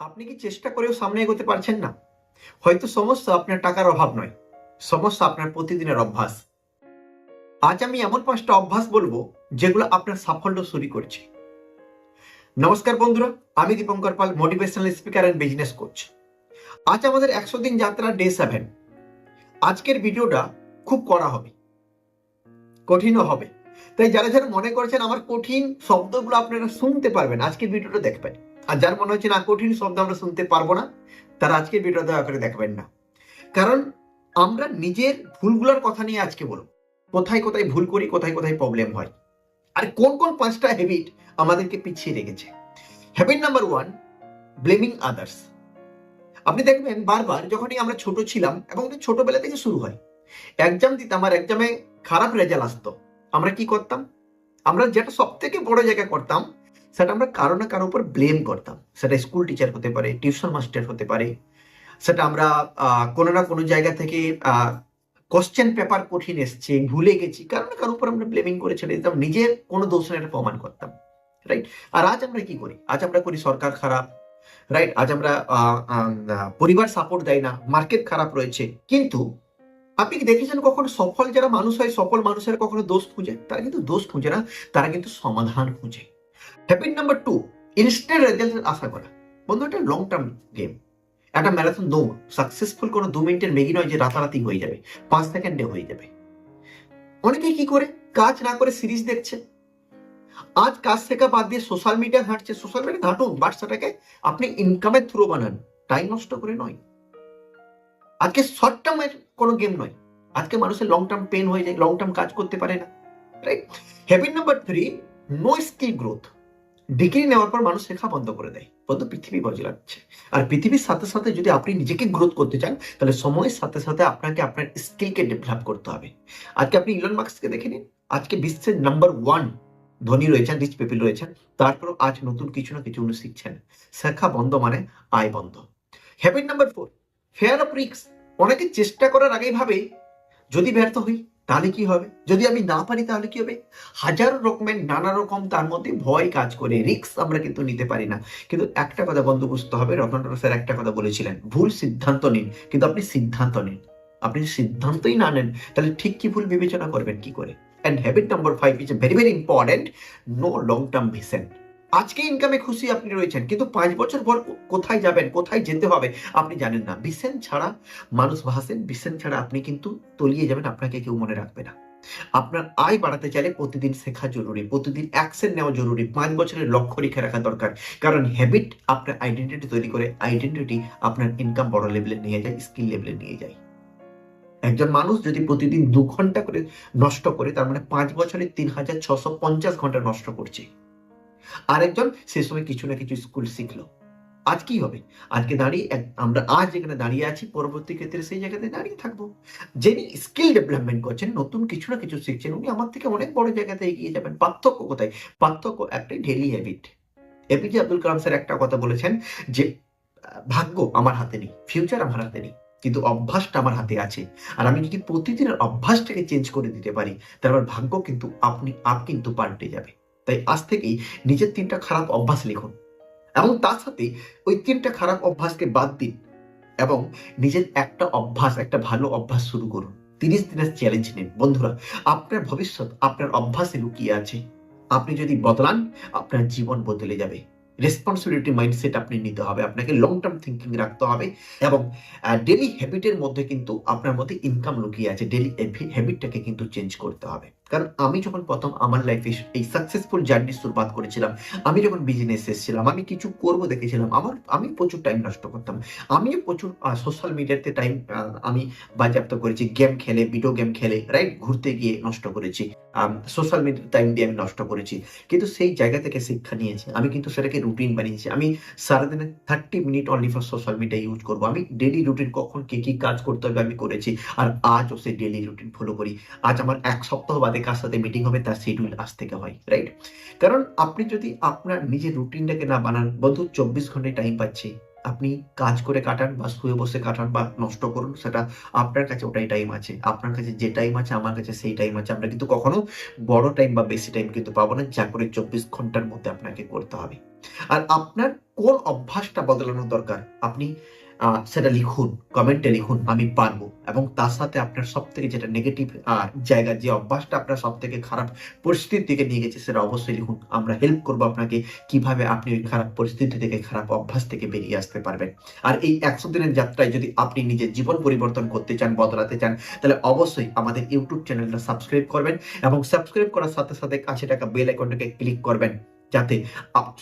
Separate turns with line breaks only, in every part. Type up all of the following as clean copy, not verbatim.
আপনি কি চেষ্টা করেও সামনে এগোতে পারছেন না? হয়তো সমস্যা আপনার টাকার অভাব নয়, সমস্যা আপনার প্রতিদিনের অভ্যাস। আজ আমি এমন 5টা অভ্যাস বলবো যেগুলো আপনার সাফল্য শুরু করছে। নমস্কার বন্ধুরা, আমি Dipankar Pal, motivational speaker and business coach. আজ আমাদের 100 দিন যাত্রা ডে 7। আজকের ভিডিওটা খুব কড়া হবে, কঠিনও হবে। তাই যারা যারা মনে করছেন আমার কঠিন শব্দগুলো আপনারা শুনতে পারবেন, আজকের ভিডিওটা দেখবেন। আর যার মনে হচ্ছে না কঠিন শব্দ আমরা শুনতে পারবো না, তারা আজকের ভিডিও দয়া করে দেখবেন না। কারণ আমরা নিজের ভুলগুলোর কথা নিয়ে আজকে বলবো, কোথায় কোথায় ভুল করি, কোথায় কোথায় প্রবলেম হয়, আর কোন কোন 5টা হ্যাবিট আমাদেরকে পিছিয়ে রেখেছে। Habit number 1, blaming others. আপনি দেখবেন বারবার যখনই আমরা ছোট ছিলাম, এবং ছোটবেলা থেকে শুরু হয়, এক্সাম দিতাম আর এক্সামে খারাপ রেজাল্ট আসতো, আমরা কি করতাম? আমরা যেটা সব থেকে বড় জায়গা করতাম, সেটা আমরা কারো না কারো উপর ব্লেম করতাম। সেটা স্কুল টিচার হতে পারে, টিউশন মাস্টার হতে পারে, সেটা আমরা কোনো না কোনো জায়গা থেকে কোশ্চেন পেপার কঠিন এসছে, ভুলে গেছি, কারণ না কারোর উপর আমরা ব্লেমিং করে ছেড়ে দিতাম, নিজের কোনো দোষ নেই এটা প্রমাণ করতাম। রাইট? আর আজ আমরা কি করি? আজ আমরা করি সরকার খারাপ, রাইট? আজ আমরা পরিবার সাপোর্ট দেয় না, মার্কেট খারাপ রয়েছে। কিন্তু আপনি কি দেখেছেন কখনো সফল যারা মানুষ হয়, সফল মানুষের কখনো দোষ খুঁজে? তারা কিন্তু দোষ খুঁজে না, তারা কিন্তু সমাধান খুঁজে। হ্যাবিট নাম্বার 2, ইনস্ট্যান্ট রেজাল্ট আশা করা। বন্ধু, এটা লং টার্ম গেম, একটা ম্যারাথন দৌড়। সাকসেসফুল কোনো 2 মিনিটের ম্যাগি নয় যে রাতারাতি হয়ে যাবে, 5 সেকেন্ডে হয়ে যাবে। অনেকে কি করে, কাজ না করে সিরিজ দেখছে। আজ কাজ শেখা বাদ দিয়ে সোশ্যাল মিডিয়া ঘাঁটছে। সোশ্যাল মিডিয়া ঘাঁটুন, বাট সেটাকে আপনি ইনকামের থ্রু বানান, টাইম নষ্ট করে নয়। আজকে শর্ট টার্মের কোনো গেম নয়, আজকে মানুষের লং টার্ম পেন হয়ে যায়, লং টার্ম কাজ করতে পারে না। Right? Habit number 3, no skill growth. Degree নেওয়ার পর মানুষ শেখা বন্ধ করে দেয়। বন্ধু, পৃথিবী বদলাচ্ছে, আর পৃথিবীর সাথে সাথে যদি আপনি নিজেকে গ্রোথ করতে চান, তাহলে সময়ের সাথে সাথে আপনাকে আপনার স্কিলকে ডেভেলপ করতে হবে। আজকে আপনি ইলন মাস্ককে দেখে নিন, আজকে বিশ্বের নাম্বার 1 ধনী রয়েছেন, রিচ পিপল রয়েছেন, তারপরও আজ নতুন কিছু না কিছু উনি শিখছেন। শেখা বন্ধ মানে আয় বন্ধ। Habit number 4, fair of risk. অনেকে চেষ্টা করার আগেই ভাবে, যদি ব্যর্থ হই তাহলে কি হবে, যদি আমি না পারি তাহলে কি হবে। হাজার রকমের নানা রকম তার মধ্যে ভয় কাজ করে, রিস্ক আমরা কিন্তু নিতে পারি না। কিন্তু একটা কথা বন্ধু বুঝতে হবে, রতন টাটা স্যার একটা কথা বলেছিলেন, ভুল সিদ্ধান্ত নিন, কিন্তু আপনি সিদ্ধান্ত নিন। আপনি সিদ্ধান্তই না নেন, তাহলে ঠিক কি ভুল বিবেচনা করবেন কি করে? And habit number 5 is very very important, no long term vision. আজকে ইনকামে খুশি আপনি রয়েছেন, কিন্তু 5 বছর পর কোথায় যাবেন, কোথায় যেতে হবে আপনি জানেন না। ভিশন ছাড়া মানুষ ভাসেন, ভিশন ছাড়া আপনি কিন্তু তলিয়ে যাবেন, আপনাকে কেউ মনে রাখবে না। আপনার আয় বাড়াতে চাইলে প্রতিদিন শেখা জরুরি, প্রতিদিন অ্যাকশন নেওয়া জরুরি, 5 বছরের লক্ষ্য রেখে রাখা দরকার। কারণ হ্যাবিট আপনার আইডেন্টিটি তৈরি করে, আইডেন্টিটি আপনার ইনকাম বড় লেভেলে নিয়ে যায়, স্কিল লেভেলে নিয়ে যায়। একজন মানুষ যদি প্রতিদিন 2 ঘন্টা করে নষ্ট করে, তার মানে 5 বছরে 3650 ঘন্টা নষ্ট করছে। আরেকজন সে সময় কিছু না কিছু স্কুল শিখলো। আজ কি হবে? আজকে দাঁড়িয়ে আমরা আজ যেখানে দাঁড়িয়ে আছি, পরবর্তী ক্ষেত্রে সেই জায়গাতে দাঁড়িয়ে থাকবো। যিনি স্কিল ডেভেলপমেন্ট করছেন, নতুন কিছু না কিছু শিখছেন, উনি আমার থেকে অনেক বড় জায়গাতে এগিয়ে যাবেন। পার্থক্য কোথায়? পার্থক্য একটাই, daily habit. APJ Abdul Kalam sir একটা কথা বলেছেন যে ভাগ্য আমার হাতে নেই, ফিউচার আমার হাতে নেই, কিন্তু অভ্যাসটা আমার হাতে আছে। আর আমি যদি প্রতিদিনের অভ্যাসটাকে চেঞ্জ করে দিতে পারি, তারপর ভাগ্য কিন্তু আপ কিন্তু পাল্টে যাবে। তাই আজ থেকেই নিজের 3টা খারাপ অভ্যাস লিখুন, এবং তার সাথে ওই 3টা খারাপ অভ্যাসকে বাদ দিন, এবং নিজের একটা অভ্যাস, একটা ভালো অভ্যাস শুরু করুন। 30 দিনের চ্যালেঞ্জ নিন। বন্ধুরা, আপনার ভবিষ্যৎ আপনার অভ্যাসে লুকিয়ে আছে। আপনি যদি বদলান, আপনার জীবন বদলে যাবে। রেসপন্সিবিলিটি মাইন্ডসেট আপনি নিতে হবে, আপনাকে লং টার্ম থিঙ্কিং রাখতে হবে, এবং ডেলি হ্যাবিটের মধ্যে কিন্তু আপনার মধ্যে ইনকাম লুকিয়ে আছে। ডেলি হ্যাবিটটাকে কিন্তু চেঞ্জ করতে হবে। কারণ আমি যখন প্রথম আমার লাইফে এই সাকসেসফুল জার্নি শুরুবাত করেছিলাম, আমি যখন বিজনেস এসেছিলাম, আমি কিছু করবো দেখেছিলাম, আমি প্রচুর টাইম নষ্ট করতাম। আমিও প্রচুর সোশ্যাল মিডিয়াতে টাইম আমি বাজেয়াপ্ত করেছি, গেম খেলে, ভিডিও গেম খেলে, রাইট, ঘুরতে গিয়ে নষ্ট করেছি, সোশ্যাল মিডিয়া টাইম দিয়ে আমি নষ্ট করেছি। কিন্তু সেই জায়গা থেকে শিক্ষা নিয়েছি, আমি কিন্তু সেটাকে রুটিন বানিয়েছি। আমি সারাদিনে 30 minute only for social media use করবো। আমি ডেলি রুটিন কখন কি কাজ করতে হবে আমি করেছি, আর আজও সেই ডেলি রুটিন ফলো করি। আজ আমার 1 সপ্তাহ বাদে কার সাথে মিটিং হবে, তার শিডিউল আজ থেকে হয়, রাইট? কারণ আপনি যদি আপনার নিজের রুটিনটাকে না বানান, বন্ধু 24 ঘন্টায় টাইম পাচ্ছি, আপনি কাজ করে কাটান বা শুয়ে বসে কাটান বা নষ্ট করুন, সেটা আপনার কাছে ওটাই টাইম আছে। আপনার কাছে যে টাইম আছে, আমার কাছে সেই টাইম আছে। আমরা কিন্তু কখনো বড় টাইম বা বেশি টাইম কিন্তু পাবো না, যা করে 24 ঘন্টার মধ্যে আপনাকে করতে হবে। আর আপনার কোন অভ্যাসটা বদলানো দরকার, আপনি সেটা লিখুন, কমেন্টে লিখুন, আমি পারবো। এবং তার সাথে আপনার সবথেকে যেটা নেগেটিভ জায়গা, যে অভ্যাসটা আপনার সবথেকে খারাপ পরিস্থিতির দিকে নিয়ে গেছে, সেটা অবশ্যই লিখুন। আমরা হেল্প করবো আপনাকে কিভাবে আপনি ওই খারাপ পরিস্থিতি থেকে, খারাপ অভ্যাস থেকে বেরিয়ে আসতে পারবেন। আর এই 100 দিনের যাত্রায় যদি আপনি নিজের জীবন পরিবর্তন করতে চান, বদলাতে চান, তাহলে অবশ্যই আমাদের ইউটিউব চ্যানেলটা সাবস্ক্রাইব করবেন এবং সাবস্ক্রাইব করার সাথে সাথে কাছে থাকা বেল আইকনটাকে ক্লিক করবেন, যাতে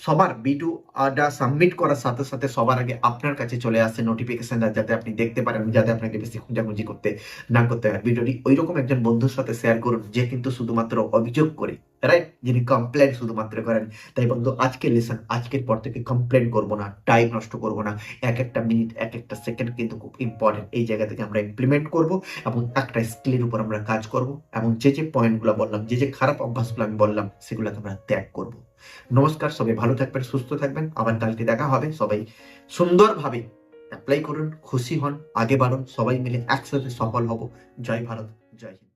সবার ভিডিওটা সাবমিট করার সাথে সাথে সবার আগে আপনার কাছে চলে আসে নোটিফিকেশনটা, যাতে আপনি দেখতে পারেন, যাতে আপনাকে বেশি খোঁজাখুঁজি করতে না করতে হয়। ভিডিওটি ওইরকম একজন বন্ধুর সাথে শেয়ার করুন যে কিন্তু শুধুমাত্র অভিযোগ করে, রাইট, যিনি কমপ্লেন শুধুমাত্র করেন। তাই বন্ধু, আজকে লেসন, আজকের পর থেকে কমপ্লেন করবো না, টাইম নষ্ট করবো না। এক একটা মিনিট, এক একটা সেকেন্ড কিন্তু খুব ইম্পর্টেন্ট। এই জায়গা থেকে আমরা ইমপ্লিমেন্ট করব এবং একটা স্কিলের উপর আমরা কাজ করব, এবং যে যে পয়েন্টগুলো বললাম, যে যে খারাপ অভ্যাসগুলো আমি বললাম, সেগুলোকে আমরা ত্যাগ করব। নমস্কার, সবাই ভালো থাকবেন, সুস্থ থাকবেন। আবার কালকে দেখা হবে। সবাই সুন্দরভাবে অ্যাপ্লাই করুন, খুশি হন, আগে বাড়ুন, সবাই মিলে একসাথে সফল হব। জয় ভারত, জয় হিন্দ।